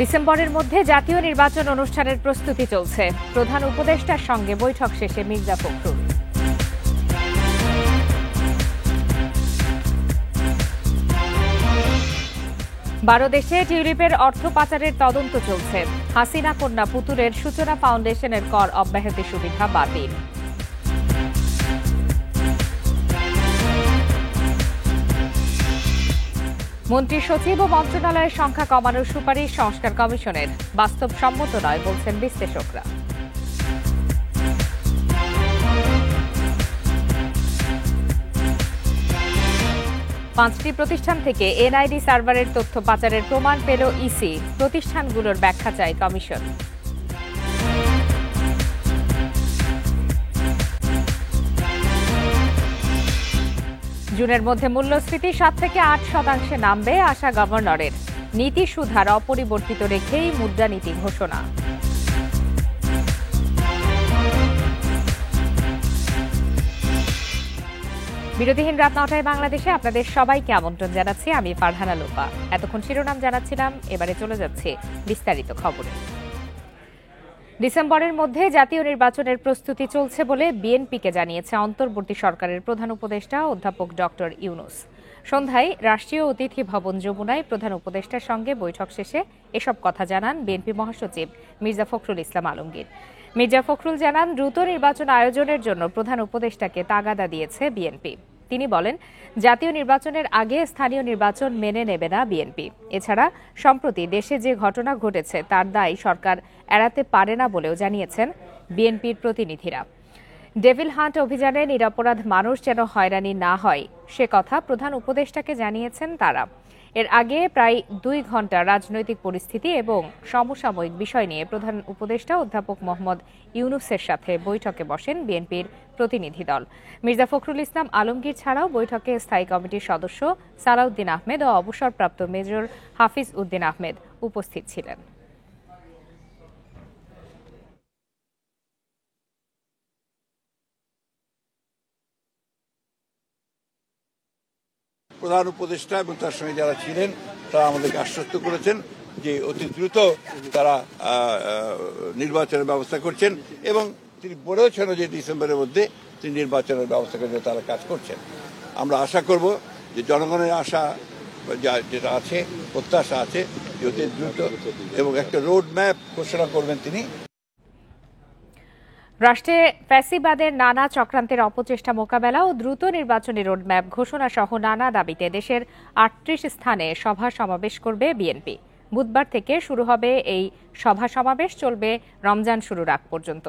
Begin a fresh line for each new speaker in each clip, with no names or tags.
ডিসেম্বরের মধ্যে জাতীয় নির্বাচন অনুষ্ঠানের প্রস্তুতি চলছে। প্রধান উপদেষ্টার সঙ্গে বৈঠক শেষে মির্জা ফখরুল। বারো দেশে টিউলিপের অর্থ পাচারের তদন্ত চলছে। হাসিনা কন্যা পুতুলের সূচনা ফাউন্ডেশনের কর অব্যাহতি সুবিধা বাতিল। মন্ত্রী সচিব ও মন্ত্রণালয়ের সংখ্যা কমানোর সুপারিশ সংস্কার কমিশনের, বাস্তবসম্মত নয় বলছেন বিশ্লেষকরা। পাঁচটি প্রতিষ্ঠান থেকে এনআইডি সার্ভারের তথ্য পাচারের প্রমাণ পেল ইসি। প্রতিষ্ঠানগুলোর ব্যাখ্যা চায় কমিশন। জুনের মধ্যে মূল্যস্ফীতি 7 থেকে 8% নামবে আশা গভর্নরের। নীতি সুধার অপরিবর্তিত রেখেই মুদ্রানীতি ঘোষণা। বিরতিহীন রাত 9টায় বাংলাদেশে আপনাদের সবাইকে আমন্ত্রণ জানাচ্ছি। আমি ফারহানা লোপা। এতক্ষণ শিরোনাম জানাচ্ছিলাম, এবারে চলে যাচ্ছে বিস্তারিত খবরে। ডিসেম্বরের মধ্যে জাতীয় নির্বাচনের প্রস্তুতি চলছে বলে বিএনপিকে জানিয়েছে অন্তর্বর্তী সরকারের প্রধান উপদেষ্টা অধ্যাপক ডক্টর ইউনূস। সন্ধ্যায় রাষ্ট্রীয় অতিথি ভবন যমুনায় প্রধান উপদেষ্টার সঙ্গে বৈঠক শেষে এসব কথা জানান বিএনপি মহাসচিব মির্জা ফখরুল ইসলাম আলমগীর। মির্জা ফখরুল জানান, দ্রুত নির্বাচন আয়োজনের জন্য প্রধান উপদেষ্টাকে তাগাদা দিয়েছে বিএনপি। তিনি বলেন, জাতীয় নির্বাচনের আগে স্থানীয় নির্বাচন মেনে নেবে না বিএনপি। এছাড়া সম্প্রতি দেশে যে ঘটনা ঘটেছে তার দায় সরকার এড়াতে পারে না বলেও জানিয়েছেন বিএনপির প্রতিনিধিরা। ডেভিল হান্ট অভিযানে নিরপরাধ মানুষ যেন হয়রানি না হয় সে কথা প্রধান উপদেষ্টাকে জানিয়েছেন তারা। এর আগে প্রায় 2 ঘণ্টা রাজনৈতিক পরিস্থিতি এবং সমসাময়িক বিষয় নিয়ে প্রধান উপদেষ্টা অধ্যাপক মোহাম্মদ ইউনূসের সাথে বৈঠকে বসেন বিএনপির প্রতিনিধি দল। মির্জা ফখরুল ইসলাম আলমগীর ছাড়াও বৈঠকে স্থায়ী কমিটির সদস্য সালাউদ্দিন আহমেদ ও অবসরপ্রাপ্ত মেজর হাফিজ উদ্দিন আহমেদ উপস্থিত ছিলেন।
প্রধান উপদেষ্টা এবং তার সঙ্গে যারা ছিলেন তারা আমাদেরকে আশ্বস্ত করেছেন যে অতি দ্রুত তারা নির্বাচনের ব্যবস্থা করছেন এবং তিনি বলেওছেন যে ডিসেম্বরের মধ্যে তিনি নির্বাচনের ব্যবস্থা করে তারা কাজ করছেন। আমরা আশা করব যে জনগণের আশা যেটা আছে, প্রত্যাশা আছে যে অতি দ্রুত এবং একটা রোড ম্যাপ ঘোষণা করবেন তিনি।
রাষ্ট্রে ফ্যাসিবাদের নানা চক্রান্তের অপচেষ্টা মোকাবেলা ও দ্রুত নির্বাচনী রোডম্যাপ ঘোষণা সহ নানা দাবিতে দেশের 38 স্থানে সভা সমাবেশ করবে বিএনপি। বুধবার থেকে শুরু হবে এই সভা সমাবেশ, চলবে রমজান শুরুর আগ পর্যন্ত।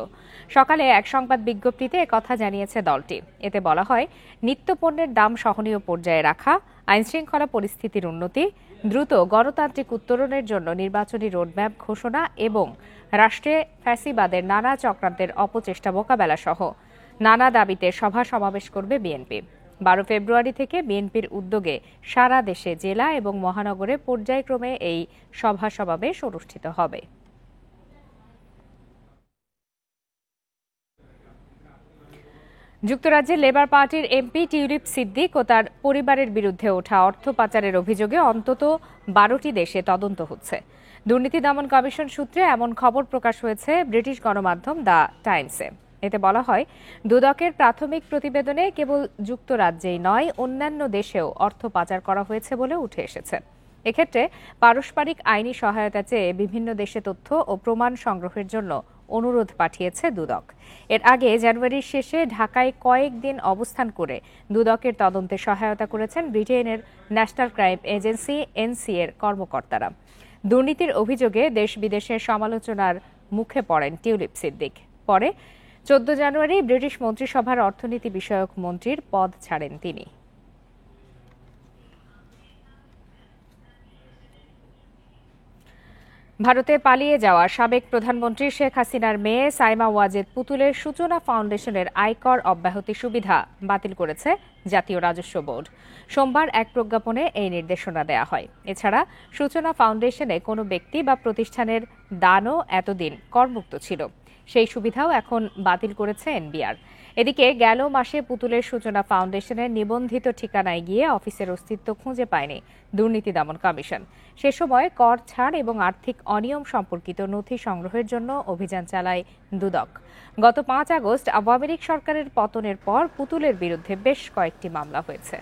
সকালে এক সংবাদ বিজ্ঞপ্তিতে একথা জানিয়েছে দলটি। এতে বলা হয়, নিত্যপণ্যের দাম সহনীয় পর্যায়ে রাখা, আইনশৃঙ্খলা পরিস্থিতির উন্নতি, দ্রুত গণতান্ত্রিক উত্তরণের জন্য নির্বাচনী রোডম্যাপ ঘোষণা এবং রাষ্ট্রে ফ্যাসিবাদের নানা চক্রান্তের অপচেষ্টা মোকাবেলা সহ নানা দাবিতে সভা সমাবেশ করবে বিএনপি। 12 ফেব্রুয়ারি থেকে বিএনপির উদ্যোগে সারা দেশে জেলা এবং মহানগরে পর্যায়ক্রমে এই সভা সমাবেশ অনুষ্ঠিত হবে। যুক্তরাজ্যের লেবার পার্টির এমপি টিউলিপ সিদ্দিক ও তার পরিবারের বিরুদ্ধে ওঠা অর্থ পাচারের অভিযোগে অন্তত 12টি দেশে তদন্ত হচ্ছে। দুর্নীতি দমন কমিশন সূত্রে এমন খবর প্রকাশ হয়েছে ব্রিটিশ গণমাধ্যম দ্য টাইমসে। এতে বলা হয়, দুদকের প্রাথমিক প্রতিবেদনে কেবল যুক্তরাজ্যেই নয়, অন্যান্য দেশেও অর্থ পাচার করা হয়েছে বলে উঠে এসেছে। এক্ষেত্রে পারস্পরিক আইনি সহায়তা চেয়ে বিভিন্ন দেশে তথ্য ও প্রমাণ সংগ্রহের জন্য অনুরোধ পাঠিয়েছে দুদক। এর আগে জানুয়ারির শেষে ঢাকায় কয়েকদিন অবস্থান করে দুদকের তদন্তে সহায়তা করেছেন ব্রিটেনের ন্যাশনাল ক্রাইম এজেন্সি এনসি এর কর্মকর্তারা। দুর্নীতির অভিযোগে দেশ বিদেশের সমালোচনার মুখে পড়েন টিউলিপ সিদ্দিক। পরে 14 জানুয়ারি ব্রিটিশ মন্ত্রিসভার অর্থনীতি বিষয়ক মন্ত্রীর পদ ছাড়েন তিনি। ভারতে পালিয়ে যাওয়া সাবেক প্রধানমন্ত্রী শেখ হাসিনার মেয়ে সাইমা ওয়াজেদ পুতুলের সূচনা ফাউন্ডেশনের আয়কর অব্যাহতি সুবিধা বাতিল করেছে জাতীয় রাজস্ব বোর্ড। সোমবার এক প্রজ্ঞাপনে এই নির্দেশনা দেয়া হয়। এছাড়া সূচনা ফাউন্ডেশনে কোনো ব্যক্তি বা প্রতিষ্ঠানের দানও এতদিন করমুক্ত ছিল। সেই সুবিধাও এখন বাতিল করেছে এনবিআর। এদিকে গেল মাসে পুতুলের সূচনা ফাউন্ডেশনের নিবন্ধিত ঠিকানায় গিয়ে অফিসের অস্তিত্ব খুঁজে পায়নি দুর্নীতি দমন কমিশন। সে সময় কর ছাড় এবং আর্থিক অনিয়ম সম্পর্কিত নথি সংগ্রহের জন্য অভিযান চালায় দুদক। গত 5 আগস্ট আওয়ামী লীগ সরকারের পতনের পর পুতুলের বিরুদ্ধে বেশ কয়েকটি মামলা হয়েছে।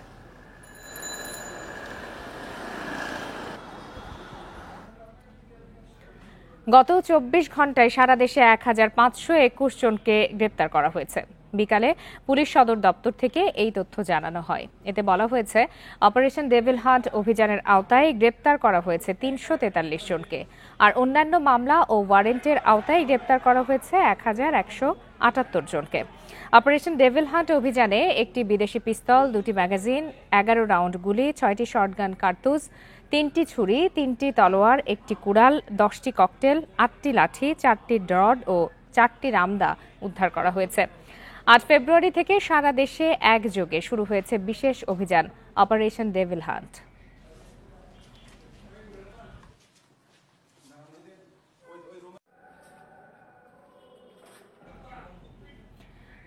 গত 24 ঘন্টায় সারা দেশে 1521 জনকে গ্রেপ্তার করা হয়েছে। বিকালে পুলিশ সদর দপ্তর থেকে এই তথ্য জানানো হয়। এতে বলা হয়েছে, অপারেশন ডেভিল হান্ট অভিযানের আওতায় গ্রেপ্তার করা হয়েছে 343 জনকে, আর অন্যান্য মামলা ও ওয়ারেন্টের আওতায় গ্রেপ্তার করা হয়েছে 1178 জনকে। অপারেশন ডেভিল হান্ট অভিযানে একটি বিদেশি পিস্তল, 2টি ম্যাগাজিন, 11 রাউন্ড গুলি, 6টি শটগান কার্তুজ, 3টি ছুরি, 3টি তলোয়ার, 1টি কুড়াল, 10টি ককটেল, 8টি লাঠি, 4টি রড ও 4টি রামদা উদ্ধার করা হয়েছে। 8 ফেব্রুয়ারি থেকে সারা দেশে একযোগে শুরু হয়েছে বিশেষ অভিযান অপারেশন ডেভিল হান্ট।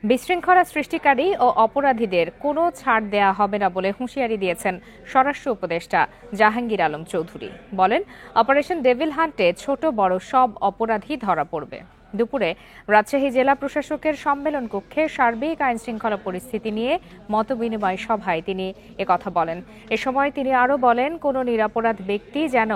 বিশৃঙ্খলা সৃষ্টিকারী ও অপরাধীদের কোনো ছাড় দেয়া হবে না বলে হুঁশিয়ারি দিয়েছেন স্বরাষ্ট্র উপদেষ্টা জাহাঙ্গীর আলম চৌধুরী। বলেন, অপারেশন ডেভিল হান্টে ছোট বড় সব অপরাধী ধরা পড়বে। দুপুরে রাজশাহী জেলা প্রশাসকের সম্মেলন কক্ষে সার্বিক আইনশৃঙ্খলা পরিস্থিতি নিয়ে মতবিনিময় সভায় তিনি একথা বলেন। এ সময় তিনি আরও বলেন, কোনো নিরপরাধ ব্যক্তি যেন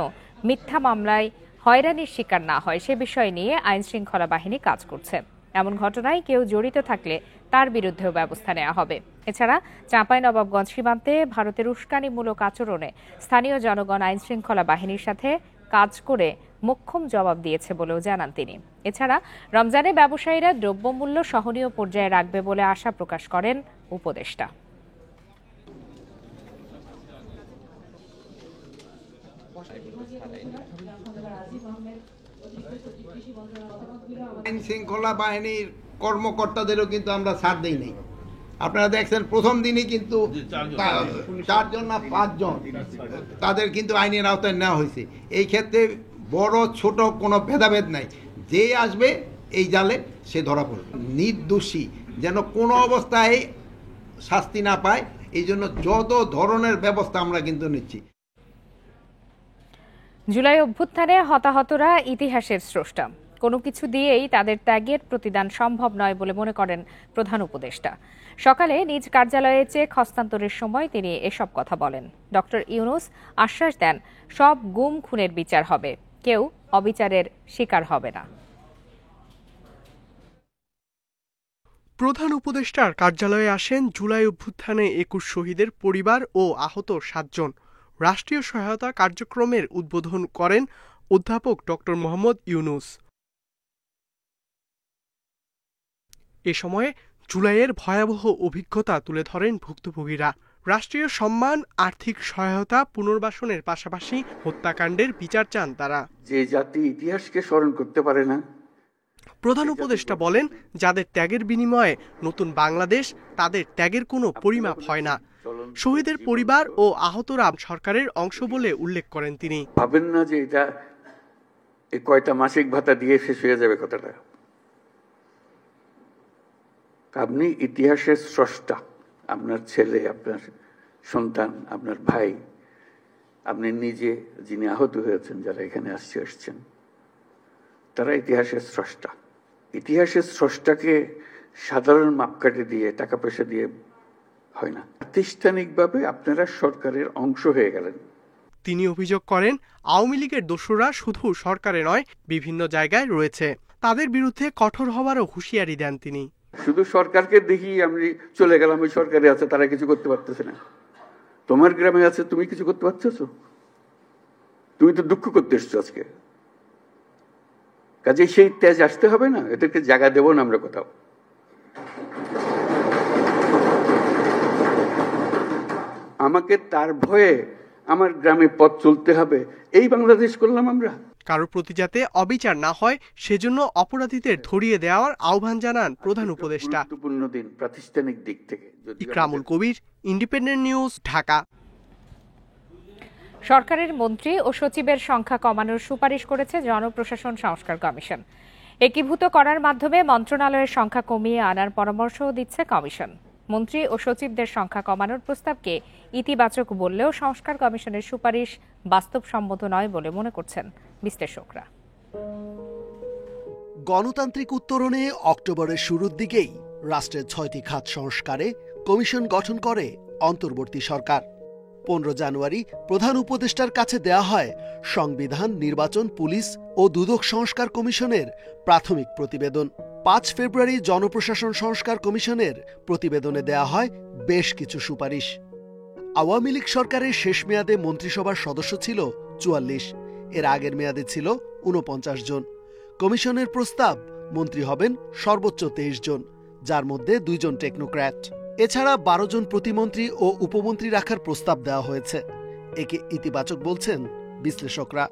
মিথ্যা মামলায় হয়রানির শিকার না হয় সে বিষয় নিয়ে আইনশৃঙ্খলা বাহিনী কাজ করছে। এমন ঘটনায় কেউ জড়িত থাকলে তার বিরুদ্ধেও ব্যবস্থা নেওয়া হবে। এছাড়া চাঁপাইনবাবগঞ্জ সীমান্তে ভারতের উস্কানিমূলক আচরণে স্থানীয় জনগণ আইনশৃঙ্খলা বাহিনীর সাথে কাজ করে মোক্ষম জবাব দিয়েছে বলেও জানান তিনি। এছাড়া রমজানে ব্যবসায়ীরা দ্রব্যমূল্য সহনীয় পর্যায়ে রাখবে বলে আশা প্রকাশ করেন উপদেষ্টা।
আইন শৃঙ্খলা বাহিনীর কর্মকর্তাদেরও কিন্তু আমরা ছাড় দেই নাই। আপনারা দেখছেন প্রথম দিনই কিন্তু 4 জন না 5 জন তাদের কিন্তু আইনের আওতায় নেওয়া হয়েছে। এই ক্ষেত্রে বড় ছোট কোনো ভেদাভেদ নাই, যে আসবে এই জালে সে ধরা পড়বে। নির্দোষী যেন কোনো অবস্থায় শাস্তি না পায়, এই জন্য যত ধরনের ব্যবস্থা আমরা কিন্তু নিচ্ছি।
জুলাই অভ্যুত্থানে হতাহতরা ইতিহাসের স্রষ্টা। কোনো কিছু দিয়েই তাদের ত্যাগের প্রতিদান সম্ভব নয় বলে মনে করেন প্রধান উপদেষ্টা। সকালে নিজ কার্যালয়ে চেক হস্তান্তরের সময় তিনি এসব কথা বলেন। ডক্টর ইউনূস আশ্বাস দেন, সব গুম খুনের বিচার হবে, কেউ অবিচারের শিকার হবে না।
প্রধান উপদেষ্টার কার্যালয়ে আসেন জুলাই অভ্যুত্থানে 21 শহীদের পরিবার ও আহত 7 জন। রাষ্ট্রীয় সহায়তা কার্যক্রমের উদ্বোধন করেন অধ্যাপক ডক্টর মোহাম্মদ ইউনূস। এ সময়ে জুলাইয়ের ভয়াবহ অভিজ্ঞতা তুলে ধরেন ভুক্তভোগীরা। রাষ্ট্রীয় সম্মান, আর্থিক সহায়তা, পুনর্বাসনের পাশাপাশি হত্যাকাণ্ডের বিচার চান তারা।
যে জাতি ইতিহাসকে স্মরণ করতে পারে না।
প্রধান উপদেষ্টা বলেন, যাদের ত্যাগের বিনিময়ে নতুন বাংলাদেশ, তাদের ত্যাগের কোনো পরিমাপ হয় না। শহীদের পরিবার ও আহতরা সরকারের অংশ বলে উল্লেখ করেন তিনি।
ভাবেন না যে এটা কয়টা মাসিক ভাতা দিয়ে শেষ হয়ে যাবে কথাটা। আপনি ইতিহাসের স্রষ্টা, আপনার ছেলে, আপনার সন্তান, আপনার ভাই, আপনি নিজে যিনি আহত হয়েছেন, যারা এখানে আসছেন, তারা ইতিহাসের স্রষ্টা। ইতিহাসের স্রষ্টাকে সাধারণ মাপকাঠি দিয়ে, টাকা পয়সা দিয়ে হয় না। প্রাতিষ্ঠানিকভাবে আপনারা সরকারের অংশ হয়ে গেলেন।
তিনি অভিযোগ করেন, আওয়ামী লীগের দোসররা শুধু সরকারে নয়, বিভিন্ন জায়গায় রয়েছে। তাদের বিরুদ্ধে কঠোর হওয়ারও হুঁশিয়ারি দেন তিনি।
শুধু সরকারকে দেখি আমি চলে গেলাম, ওই সরকারে আছে, তারা কিছু করতে পারতেছে না। তোমার গ্রামে আছে, তুমি কিছু করতে পারতেছ? তুমি তো দুঃখ করতে এসছো আজকে। কাজে সেই তেজ আসতে হবে না, এদেরকে জায়গা দেবো না আমরা কোথাও। আমাকে তার ভয়ে আমার গ্রামে পথ চলতে হবে, এই বাংলাদেশ করলাম আমরা।
কারোর প্রতি যাতে অবিচার না হয় সেজন্য অপরাধীদের ধরিয়ে দেওয়ার আহ্বান জানান প্রধান উপদেষ্টা।
গুরুত্বপূর্ণ দিন প্রাতিষ্ঠানিক দিক থেকে।
ইকরামুল কবির, ইন্ডিপেন্ডেন্ট নিউজ, ঢাকা।
সরকারের মন্ত্রী ও সচিবের সংখ্যা কমানোর সুপারিশ করেছে জনপ্রশাসন সংস্কার কমিশন। একীভূত করার মাধ্যমে মন্ত্রণালয়ের সংখ্যা কমিয়ে আনার পরামর্শও দিচ্ছে কমিশন। মন্ত্রী ও সচিবদের সংখ্যা কমানোর প্রস্তাবকে ইতিবাচক বললেও সংস্কার কমিশনের সুপারিশ বাস্তবসম্মত নয় বলে মনে করছেন বিশ্লেষকরা।
গণতান্ত্রিক উত্তরণে অক্টোবরের শুরুর দিকেই রাষ্ট্রের ৬টি খাত সংস্কারে কমিশন গঠন করে অন্তর্বর্তী সরকার। ১৫ জানুয়ারি প্রধান উপদেষ্টার কাছে দেয়া হয় সংবিধান, নির্বাচন, পুলিশ ও দুদক সংস্কার কমিশনের প্রাথমিক প্রতিবেদন। ৫ ফেব্রুয়ারি জনপ্রশাসন সংস্কার কমিশনের প্রতিবেদনে দেয়া হয় বেশ কিছু সুপারিশ। আওয়ামী লীগ সরকারের শেষ মেয়াদে মন্ত্রিসভার সদস্য ছিল ৪৪, এর আগের মেয়াদে ছিল ৪৯ জন। কমিশনের প্রস্তাব মন্ত্রী হবেন সর্বোচ্চ ২৩ জন, যার মধ্যে ২ জন টেকনোক্র্যাট। এছাড়া ১২ জন প্রতিমন্ত্রী ও উপমন্ত্রী রাখার প্রস্তাব দেওয়া হয়েছে। একে ইতিবাচক বলছেন বিশ্লেষকরা।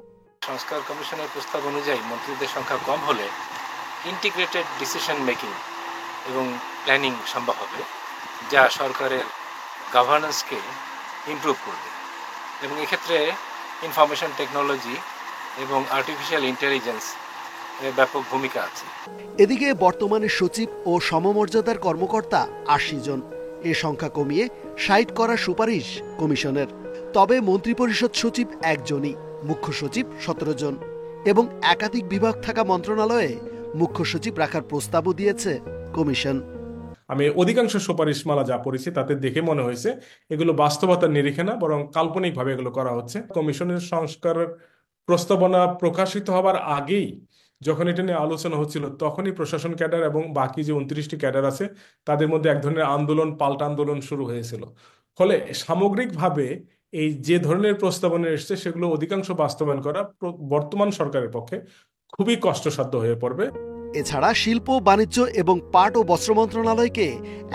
সংস্কার কমিশনের প্রস্তাব অনুযায়ী মন্ত্রীদের সংখ্যা কম হলে ইন্টিগ্রেটেড ডিসিশন মেকিং এবং প্ল্যানিং সম্ভব হবে, যা সরকারের গভর্নেন্সকে ইমপ্রুভ করবে এবং এক্ষেত্রে ইনফরমেশন টেকনোলজি এবং আর্টিফিশিয়াল ইন্টেলিজেন্স ব্যাপক ভূমিকা আছে।
এদিকে বর্তমানে সচিব ও সমমর্যাদার কর্মকর্তা ৮০ জন, এ সংখ্যা কমিয়ে ৬০ করার সুপারিশ কমিশনের। তবে মন্ত্রিপরিষদ সচিব একজনই, মুখ্য সচিব ১৭ জন এবং একাধিক বিভাগ থাকা মন্ত্রণালয়ে মুখ্য সচিব রাখার প্রস্তাবও দিয়েছে কমিশন।
আমি অধিকাংশ সুপারিশমালা যা পড়েছি তাতে দেখে মনে হয়েছে এগুলো বাস্তবতার নিরিখে না, বরং কাল্পনিকভাবে এগুলো করা হচ্ছে। কমিশনের সংস্কার প্রস্তাবনা প্রকাশিত হবার আগেই যখন এটা নিয়ে আলোচনা হচ্ছিল, তখনই প্রশাসন ক্যাডার এবং বাকি যে ২৯টি ক্যাডার আছে তাদের মধ্যে এক ধরনের আন্দোলন, পাল্টা আন্দোলন শুরু হয়েছিল। ফলে সামগ্রিকভাবে এই যে ধরনের প্রস্তাবনা এসছে সেগুলো অধিকাংশ বাস্তবায়ন করা বর্তমান সরকারের পক্ষে খুবই কষ্টসাধ্য হয়ে পড়বে।
এছাড়া শিল্প, বাণিজ্য এবং পাট ও বস্ত্র মন্ত্রণালয়কে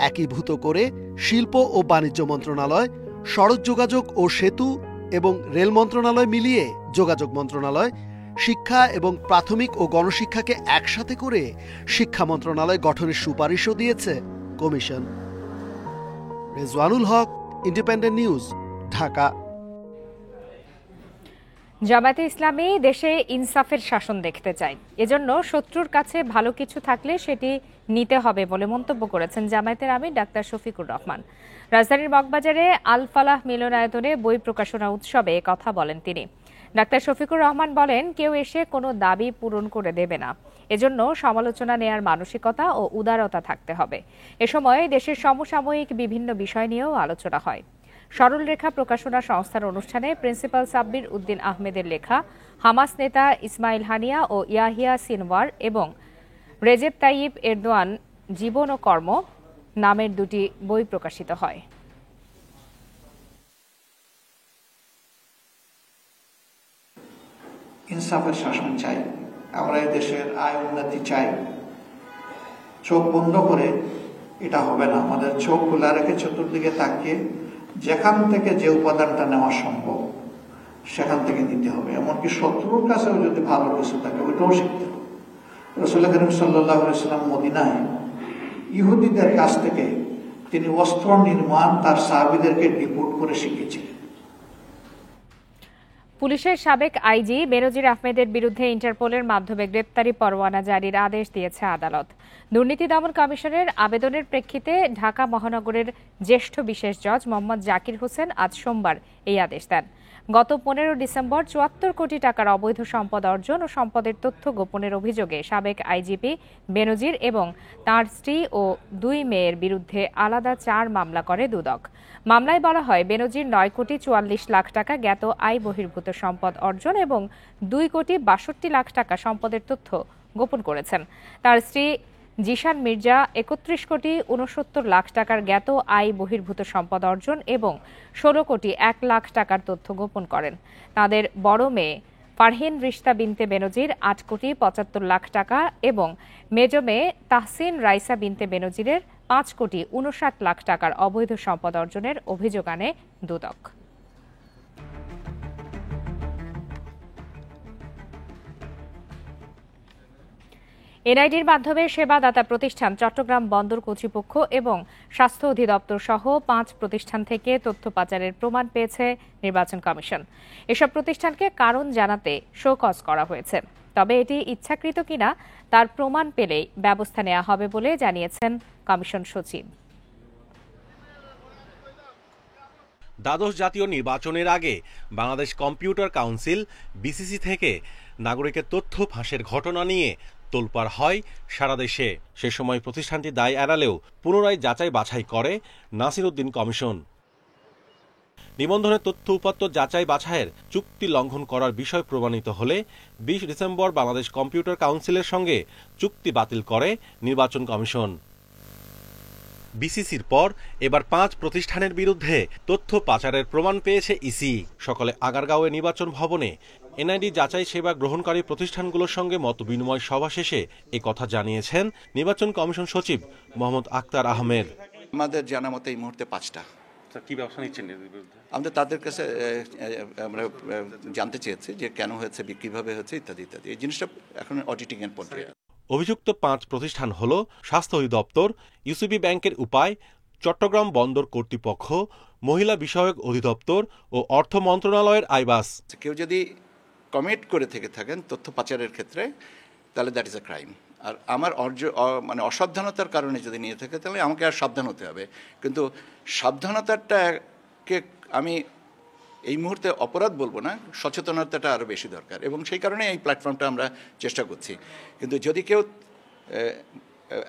একীভূত করে শিল্প ও বাণিজ্য মন্ত্রণালয়, সড়ক যোগাযোগ ও সেতু এবং রেল মন্ত্রণালয় মিলিয়ে যোগাযোগ মন্ত্রণালয়, শিক্ষা এবং প্রাথমিক ও গণশিক্ষাকে একসাথে করে শিক্ষা মন্ত্রণালয় গঠনের সুপারিশও দিয়েছে কমিশন। রেজওয়ানুল হক, ইন্ডিপেন্ডেন্ট নিউজ, ঢাকা।
জামায়াতে ইসলামী দেশে ইনসাফের শাসন দেখতে চায়, এজন্য শত্রুর কাছে ভালো কিছু থাকলে সেটি নিতে হবে বলে মন্তব্য করেছেন জামায়াতের আমির ডাক্তার শফিকুর রহমান। রাজধানীর মগবাজারে আল ফালাহ মিলনায়তনে বই প্রকাশনা উৎসবে কথা বলেন তিনি। ডাক্তার শফিকুর রহমান বলেন, কেউ এসে কোনো দাবি পূরণ করে দেবে না, এজন্য সমালোচনা নেয়ার মানসিকতা ও উদারতা থাকতে হবে। এ সময় দেশের সমসাময়িক বিভিন্ন বিষয় নিয়েও আলোচনা হয়। সরল রেখা প্রকাশনা সংস্থার অনুষ্ঠানে প্রিন্সিপাল সাব্বির উদ্দিন আহমেদের লেখা হামাস নেতা ইসমাইল হানিয়া ও ইয়াহিয়া সিনওয়ার এবং রেজেপ তাইয়িপ এরদোয়ান জীবন ও কর্ম নামের দুটি বই প্রকাশিত হয়।
ইনসাফের শাসন চাই, আমরা এই দেশের আয় উন্নতি চাই। চোখ বন্ধ করে এটা হবে না, আমাদের চোখ খোলা রেখে চতুর্দিকে তাকিয়ে যেখান থেকে যে উপাদানটা নেওয়া সম্ভব সেখান থেকে নিতে হবে। এমনকি শত্রুর কাছেও যদি ভালো কিছু থাকে ওইটাও শিখতে হবে। রাসূল করিম সাল্লাল্লাহু আলাইহি ওয়াসাল্লাম মদিনায় ইহুদিদের কাছ থেকে তিনি অস্ত্র নির্মাণ তার সাহাবীদেরকে ডিপোর্ট করে শিখিয়েছিলেন।
পুলিশের সাবেক আইজি বেনজির আহমেদের বিরুদ্ধে ইন্টারপোলের মাধ্যমে গ্রেপ্তারি পরোয়ানা জারির আদেশ দিয়েছে আদালত। দুর্নীতি দমন কমিশনের আবেদনের প্রেক্ষিতে ঢাকা মহানগরের জ্যেষ্ঠ বিশেষ জজ মোহাম্মদ জাকির হোসেন আজ সোমবার এই আদেশ দেন। গত ১৫ ডিসেম্বর ৭৪ কোটি টাকার অবৈধ সম্পদ অর্জন ও সম্পদের তথ্য গোপনের অভিযোগে সাবেক আইজিপি বেনজির এবং তাঁর স্ত্রী ও ২ মেয়ের বিরুদ্ধে আলাদা ৪ মামলা করে দুদক। মামলায় বলা হয়, বেনজির ৯ কোটি ৪৪ লাখ টাকা জ্ঞাত আয় বহির্ভূত সম্পদ অর্জন এবং ২ কোটি ৬২ লাখ টাকা সম্পদের তথ্য গোপন করেছেন। তার স্ত্রী জিশান মির্জা ৩১ কোটি ৬৯ লাখ টাকার জ্ঞাত আয় বহির্ভূত সম্পদ অর্জন এবং ১৬ কোটি ১ লাখ টাকার তথ্য গোপন করেন। তাদের বড় মেয়ে ফারহিন রিশতা বিনতে বেনজির ৮ কোটি ৭৫ লাখ টাকা এবং মেজ মেয়ে তাহসিন রাইসা বিনতে বেনজিরের ৫ কোটি ৫৯ লাখ টাকার অবৈধ সম্পদ অর্জনের অভিযোগ আনে দুদক। এনআইডির মাধ্যমে সেবাদাতা প্রতিষ্ঠান চট্টগ্রাম বন্দর কর্তৃপক্ষ এবং স্বাস্থ্য অধিদপ্তর সহ ৫ প্রতিষ্ঠান থেকে তথ্য পাচারের প্রমাণ পেয়েছে নির্বাচন কমিশন। এসব প্রতিষ্ঠানকে কারণ জানাতে শোকজ করা হয়েছে। তবে এটি ইচ্ছাকৃত কিনা তার প্রমাণ পেলেই ব্যবস্থা নেওয়া হবে বলে জানিয়েছেন কমিশন সচিব।
দ্বাদশ জাতীয় নির্বাচনের আগে বাংলাদেশ কম্পিউটার কাউন্সিল বিসিসি থেকে নাগরিকের তথ্য ফাঁসের ঘটনা নিয়ে তোলপাড় হয় সারা দেশে। সে সময় প্রতিষ্ঠানটি দায় এড়ালেও পুনরায় যাচাই বাছাই করে নাসির উদ্দিন কমিশন। নিবন্ধনের তথ্য উপাত্ত যাচাই বাছাইয়ের চুক্তি লঙ্ঘন করার বিষয় প্রমাণিত হলে 20 ডিসেম্বর বাংলাদেশ কম্পিউটার কাউন্সিলের সঙ্গে চুক্তি বাতিল করে নির্বাচন কমিশন। বিসিসির পর এবার 5 প্রতিষ্ঠানের বিরুদ্ধে তথ্য পাচারের প্রমাণ পেয়েছে ইসি। সকালে আগারগাঁওয়ে নির্বাচন ভবনে এনআইডি যাচাই সেবা গ্রহণকারী প্রতিষ্ঠানগুলোর সঙ্গে মতবিনিময় সভা শেষে কথা জানিয়েছেন নির্বাচন কমিশন সচিব মোহাম্মদ আক্তার আহমেদ।
আমাদের জানা মতে এই মুহূর্তে 5টা।
কি ব্যবস্থা নিচ্ছেন এর বিরুদ্ধে?
আমাদের তাদের কাছে আমরা জানতে চেয়েছি যে কেন হয়েছে, কিভাবে হয়েছে, ইত্যাদি ইত্যাদি। এই জিনিসটা এখন অডিটিং এর পর্যায়ে।
অভিযুক্ত 5 প্রতিষ্ঠান হল স্বাস্থ্য অধিদপ্তর, ইউসিবি ব্যাংকের উপায়, চট্টগ্রাম বন্দর কর্তৃপক্ষ, মহিলা বিষয়ক অধিদপ্তর ও অর্থ মন্ত্রণালয়ের আইবাস।
কেউ যদি কমিট করে থেকে থাকেন তথ্য পাচারের ক্ষেত্রে, তাহলে দ্যাট ইজ আ ক্রাইম। আর আমার মানে অসাবধানতার কারণে যদি নিয়ে থাকে তাহলে আমাকে আর সাবধান হতে হবে। কিন্তু সাবধানতাটাকে আমি এই মুহূর্তে অপরাধ বলবো না, সচেতনতাটা আরও বেশি দরকার, এবং সেই কারণে এই প্ল্যাটফর্মটা আমরা চেষ্টা করছি। কিন্তু যদি কেউ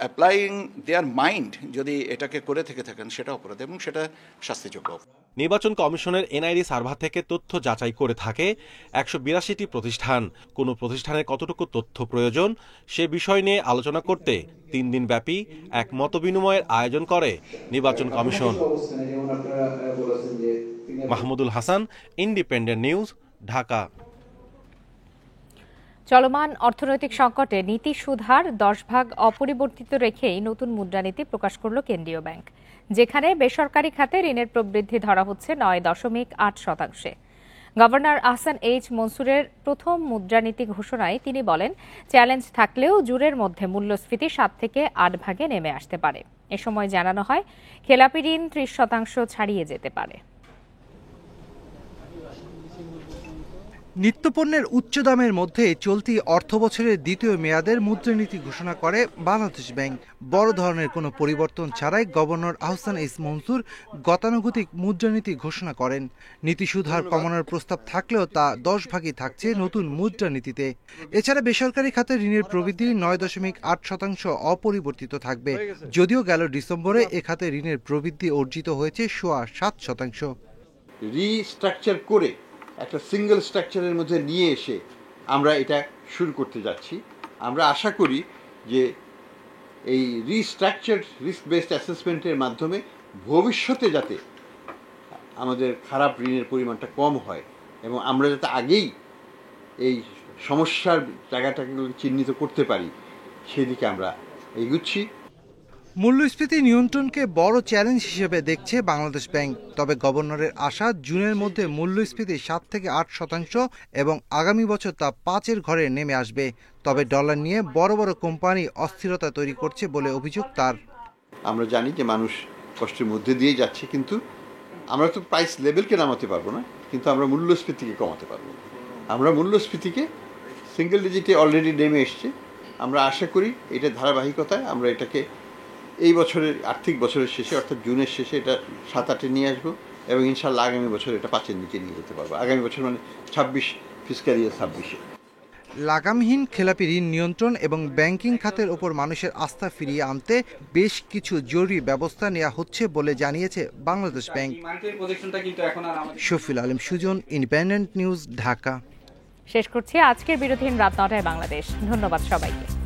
অ্যাপ্লাইং দেয়ার মাইন্ড যদি এটাকে করে থেকে থাকেন, সেটা অপরাধ এবং সেটা শাস্তিযোগ্য।
নির্বাচন কমিশনের এনআইডি সার্ভার থেকে তথ্য যাচাই করে থাকে 182টি প্রতিষ্ঠান। কোন প্রতিষ্ঠানের কতটুকু তথ্য প্রয়োজন সে বিষয় নিয়ে আলোচনা করতে 3 দিন ব্যাপী এক মতবিনিময়ের আয়োজন করে নির্বাচন commission. Mahmudul Hasan, independent news, Dhaka.
চলমান অর্থনৈতিক সংকটে নীতি সুধার 10 ভাগ অপরিবর্তিত রেখেই নতুন মুদ্রানীতি প্রকাশ করল কেন্দ্রীয় ব্যাংক, যেখানে বেসরকারি খাতে ঋণের প্রবৃদ্ধি ধরা হচ্ছে 9.8%। গভর্নর আহসান এইচ মনসুরের প্রথম মুদ্রানীতি ঘোষণায় তিনি বলেন, চ্যালেঞ্জ থাকলেও জুনের মধ্যে মূল্যস্ফীতি 7 থেকে 8 ভাগে নেমে আসতে পারে। এ সময় জানানো হয়, খেলাপি ঋণ 30% ছাড়িয়ে যেতে পারে।
নিত্যপণ্যের উচ্চ দামের মধ্যে চলতি অর্থবছরের দ্বিতীয় মেয়াদের মুদ্রানীতি ঘোষণা করে বাংলাদেশ ব্যাংক। বড় ধরনের কোনো পরিবর্তন ছাড়াই গভর্নর আহসান এইচ মনসুর গতানুগতিক মুদ্রানীতি ঘোষণা করেন। নীতি সুদহার কমানোর প্রস্তাব থাকলেও তা 10 ভাগই থাকছে নতুন মুদ্রানীতিতে। এছাড়া বেসরকারি খাতে ঋণের প্রবৃদ্ধি 9.8% অপরিবর্তিত থাকবে, যদিও গেল ডিসেম্বরে এ খাতে ঋণের প্রবৃদ্ধি অর্জিত হয়েছে 7.25%।
রিস্ট্রাকচার করে একটা সিঙ্গেল স্ট্রাকচারের মধ্যে নিয়ে এসে আমরা এটা শুরু করতে যাচ্ছি। আমরা আশা করি যে এই রিস্ট্রাকচার্ড রিস্ক বেসড অ্যাসেসমেন্টের মাধ্যমে ভবিষ্যতে যাতে আমাদের খারাপ ঋণের পরিমাণটা কম হয় এবং আমরা যাতে আগেই এই সমস্যার জায়গাটাকে চিহ্নিত করতে পারি, সেদিকে আমরা এগুচ্ছি।
মূল্যস্ফীতি নিয়ন্ত্রণকে বড় চ্যালেঞ্জ হিসেবে দেখছে বাংলাদেশ ব্যাংক। তবে গভর্নরের আশা, জুনের মধ্যে মূল্যস্ফীতি 7 থেকে 8% এবং আগামী বছর তা 5-এর ঘরে নেমে আসবে। তবে ডলার নিয়ে বড় বড় কোম্পানি অস্থিরতা তৈরি করছে বলে অভিযোগ তার।
আমরা জানি যে মানুষ কষ্টের মধ্যে দিয়ে যাচ্ছে, কিন্তু আমরা তো প্রাইস লেভেলকে নামাতে পারবো না, কিন্তু আমরা মূল্যস্ফীতিকে কমাতে পারবো। আমরা মূল্যস্ফীতিকে সিঙ্গেল ডিজিটে অলরেডি নেমে এসছে। আমরা আশা করি এটা ধারাবাহিকতায় আমরা এটাকে এই বছরের আর্থিক বছরের শেষে, অর্থাৎ জুনের শেষে এটা 7-8-এ নিয়ে আসবো এবং ইনশাল্লাহ আগামী বছর এটা 5-এর নিচে নিয়ে যেতে পারবো। আগামী বছর মানে 26 ফিসক্যাল ইয়ার 26-এ।
লাগামহীন খেলাপি ঋণ নিয়ন্ত্রণ এবং ব্যাংকিং খাতের ওপর মানুষের আস্থা ফিরিয়ে আনতে বেশ কিছু জরুরি ব্যবস্থা নেওয়া হচ্ছে বলে জানিয়েছে Bangladesh bank. Shafiul Alam Sujan, independent news, Dhaka.
শেষ করছি আজকের বিরতিহীন রাত 9টায় বাংলাদেশ। ধন্যবাদ সবাইকে।